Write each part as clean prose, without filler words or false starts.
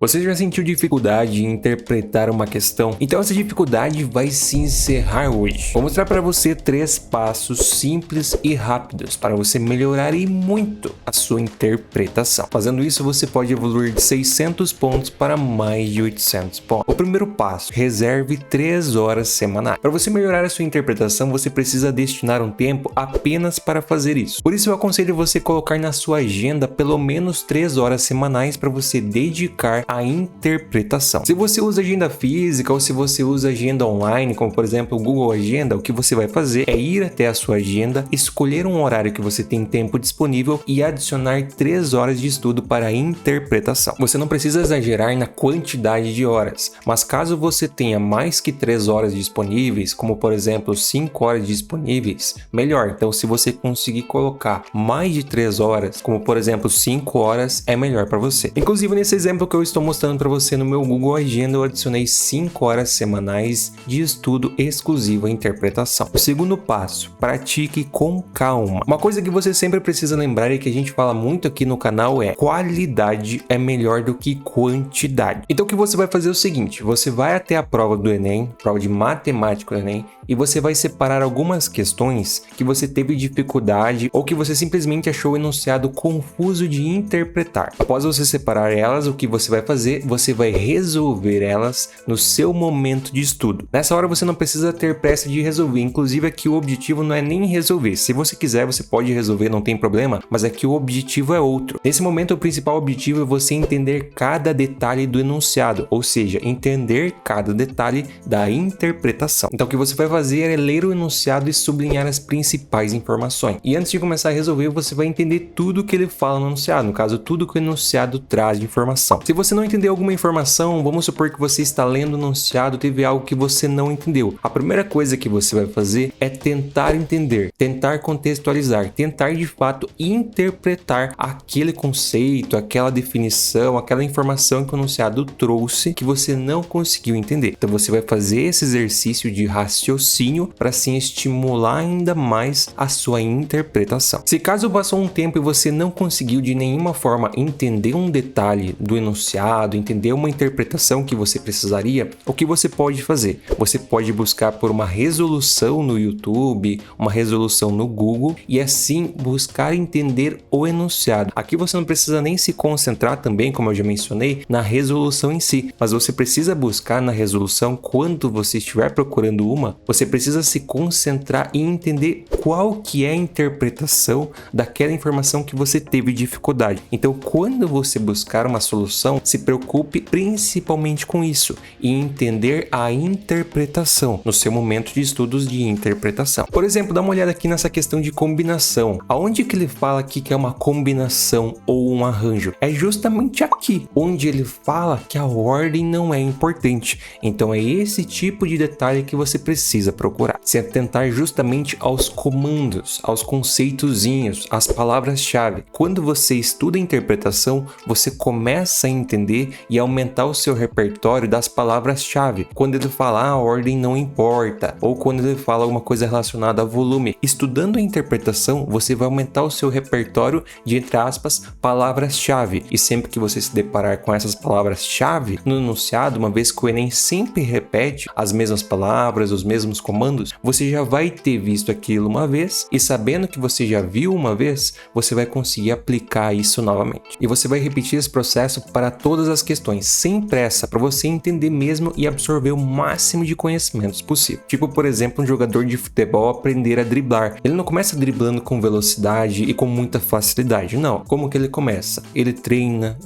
Você já sentiu dificuldade em interpretar uma questão? Então essa dificuldade vai se encerrar hoje. Vou mostrar para você 3 passos simples e rápidos para você melhorar e muito a sua interpretação. Fazendo isso, você pode evoluir de 600 pontos para mais de 800 pontos. O primeiro passo: reserve 3 horas semanais. Para você melhorar a sua interpretação, você precisa destinar um tempo apenas para fazer isso. Por isso eu aconselho você colocar na sua agenda pelo menos 3 horas semanais para você dedicar a interpretação. Se você usa agenda física ou se você usa agenda online, como por exemplo o Google Agenda, o que você vai fazer é ir até a sua agenda, escolher um horário que você tem tempo disponível e adicionar 3 horas de estudo para a interpretação. Você não precisa exagerar na quantidade de horas, mas caso você tenha mais que 3 horas disponíveis, como por exemplo 5 horas disponíveis, melhor. Então se você conseguir colocar mais de 3 horas, como por exemplo 5 horas, é melhor para você. Inclusive nesse exemplo que eu estou mostrando para você no meu Google Agenda, eu adicionei 5 horas semanais de estudo exclusivo à interpretação. O segundo passo: pratique com calma. Uma coisa que você sempre precisa lembrar e que a gente fala muito aqui no canal é: qualidade é melhor do que quantidade. Então o que você vai fazer é o seguinte: você vai até a prova do Enem, prova de matemática do Enem, e você vai separar algumas questões que você teve dificuldade ou que você simplesmente achou o enunciado confuso de interpretar. Após você separar elas, o que você vai fazer? Você vai resolver elas no seu momento de estudo. Nessa hora você não precisa ter pressa de resolver, inclusive aqui o objetivo não é nem resolver. Se você quiser, você pode resolver, não tem problema, mas aqui o objetivo é outro. Nesse momento o principal objetivo é você entender cada detalhe do enunciado, ou seja, entender cada detalhe da interpretação. Então o que você vai fazer é ler o enunciado e sublinhar as principais informações. E antes de começar a resolver, você vai entender tudo que ele fala no enunciado, no caso tudo que o enunciado traz de informação. Se você não entender alguma informação, vamos supor que você está lendo o enunciado, teve algo que você não entendeu. A primeira coisa que você vai fazer é tentar entender, tentar contextualizar, tentar de fato interpretar aquele conceito, aquela definição, aquela informação que o enunciado trouxe que você não conseguiu entender. Então você vai fazer esse exercício de raciocínio para assim estimular ainda mais a sua interpretação. Se caso passou um tempo e você não conseguiu de nenhuma forma entender um detalhe do enunciado, entender uma interpretação que você precisaria, o que você pode fazer? Você pode buscar por uma resolução no YouTube, uma resolução no Google e assim buscar entender o enunciado. Aqui você não precisa nem se concentrar também, como eu já mencionei, na resolução em si, mas você precisa buscar na resolução, quando você estiver procurando uma, você precisa se concentrar e entender qual que é a interpretação daquela informação que você teve dificuldade. Então, quando você buscar uma solução, se preocupe principalmente com isso e entender a interpretação no seu momento de estudos de interpretação. Por exemplo, dá uma olhada aqui nessa questão de combinação. Aonde que ele fala aqui que é uma combinação ou um arranjo? É justamente aqui, onde ele fala que a ordem não é importante. Então é esse tipo de detalhe que você precisa procurar. Se atentar justamente aos comandos, aos conceitozinhos, às palavras-chave. Quando você estuda a interpretação, você começa a entender e aumentar o seu repertório das palavras-chave. Quando ele fala a ordem não importa, ou quando ele fala alguma coisa relacionada a volume, estudando a interpretação, você vai aumentar o seu repertório de, entre aspas, palavras-chave. E sempre que você se deparar com essas palavras-chave no enunciado, uma vez que o Enem sempre repete as mesmas palavras, os mesmos comandos, você já vai ter visto aquilo uma vez e sabendo que você já viu uma vez, você vai conseguir aplicar isso novamente. E você vai repetir esse processo para todas as questões, sem pressa, para você entender mesmo e absorver o máximo de conhecimentos possível. Tipo, por exemplo, um jogador de futebol aprender a driblar. Ele não começa driblando com velocidade e com muita facilidade, não. Como que ele começa? Ele treina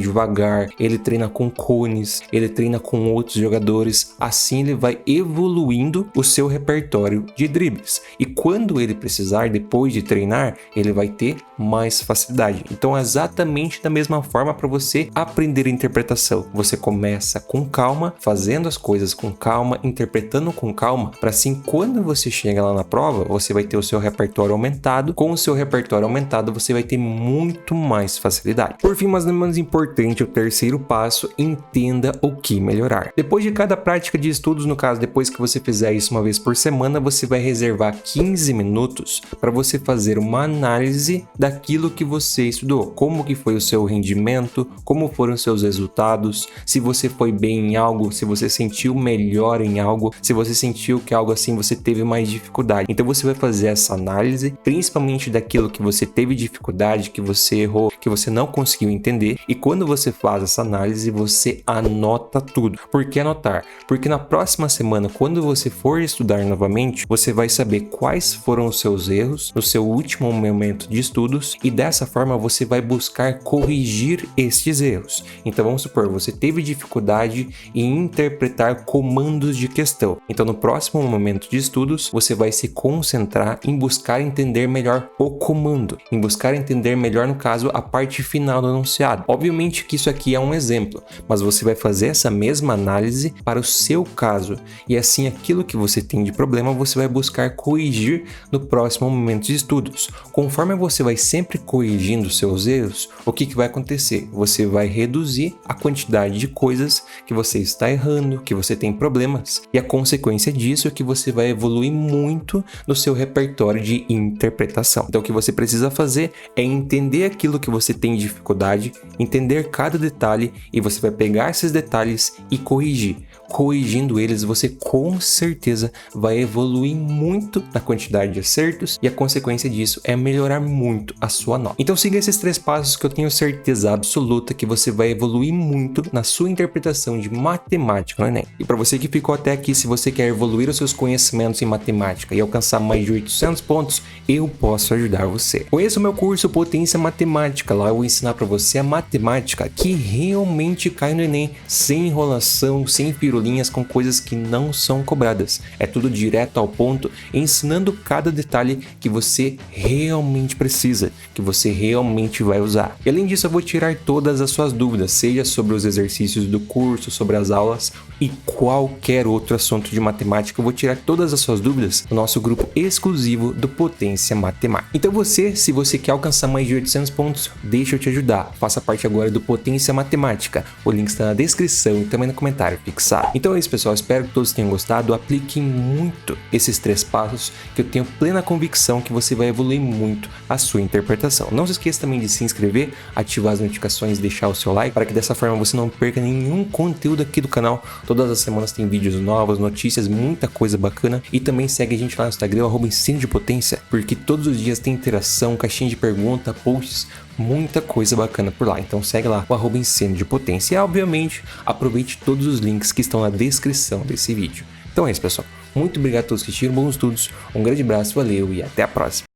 devagar, ele treina com cones, ele treina com outros jogadores, assim ele vai evoluindo o seu repertório de dribles. E quando ele precisar, depois de treinar, ele vai ter mais facilidade. Então é exatamente da mesma forma para você aprender a interpretação. Você começa com calma, fazendo as coisas com calma, interpretando com calma, para assim quando você chega lá na prova, você vai ter o seu repertório aumentado. Com o seu repertório aumentado, você vai ter muito mais facilidade. Por fim, mas não menos importante, o terceiro passo: entenda o que melhorar. Depois de cada prática de estudos, no caso, depois que você fizer isso uma vez por semana, você vai reservar 15 minutos para você fazer uma análise daquilo que você estudou, como que foi o seu rendimento, como foram seus resultados, se você foi bem em algo, se você sentiu melhor em algo, se você sentiu que algo assim você teve mais dificuldade. Então você vai fazer essa análise, principalmente daquilo que você teve dificuldade, que você errou, que você não conseguiu entender, e quando você faz essa análise, você anota tudo. Por que anotar? Porque na próxima semana, quando você for estudar novamente, você vai saber quais foram os seus erros no seu último momento de estudos, e dessa forma você vai buscar corrigir estes erros. Então vamos supor, você teve dificuldade em interpretar comandos de questão. Então no próximo momento de estudos, você vai se concentrar em buscar entender melhor o comando, em buscar entender melhor, no caso, a parte final do enunciado. Obviamente que isso aqui é um exemplo, mas você vai fazer essa mesma análise para o seu caso, e assim aquilo que você tem de problema você vai buscar corrigir no próximo momento de estudos. Conforme você vai sempre corrigindo seus erros, o que vai acontecer? Você vai reduzir a quantidade de coisas que você está errando, que você tem problemas, e a consequência disso é que você vai evoluir muito no seu repertório de interpretação. Então o que você precisa fazer é entender aquilo que você tem dificuldade, entender cada detalhe, e você vai pegar esses detalhes e corrigir. Corrigindo eles, você com certeza vai evoluir muito na quantidade de acertos, e a consequência disso é melhorar muito a sua nota. Então siga esses 3 passos que eu tenho certeza absoluta que você vai evoluir muito na sua interpretação de matemática no Enem. E para você que ficou até aqui, se você quer evoluir os seus conhecimentos em matemática e alcançar mais de 800 pontos, eu posso ajudar você. Conheça o meu curso Potência Matemática. Lá eu vou ensinar para você a matemática que realmente cai no Enem, sem enrolação, sem firulinhas, com coisas que não são cobradas. É tudo direto ao ponto, ensinando cada detalhe que você realmente precisa, que você realmente vai usar. E além disso, eu vou tirar todas as suas dúvidas, seja sobre os exercícios do curso, sobre as aulas e qualquer outro assunto de matemática. Eu vou tirar todas as suas dúvidas no nosso grupo exclusivo do Potência Matemática. Então se você quer alcançar mais de 800 pontos, deixa eu te ajudar. Faça parte agora do Potência Matemática. O link está na descrição e também no comentário fixado. Então é isso, pessoal. Espero que todos tenham gostado. Apliquem muito esses 3 passos, que eu tenho plena convicção que você vai evoluir muito a sua interpretação. Não se esqueça também de se inscrever, ativar as notificações e deixar o seu like, para que dessa forma você não perca nenhum conteúdo aqui do canal. Todas as semanas tem vídeos novos, notícias, muita coisa bacana. E também segue a gente lá no Instagram, @ensino de potência, porque todos os dias tem interação, caixinha de pergunta, posts, muita coisa bacana por lá. Então segue lá o @ensino de potência. E obviamente aproveite todos os links que estão na descrição desse vídeo. Então é isso, pessoal. Muito obrigado a todos que assistiram, bons estudos, um grande abraço, valeu e até a próxima.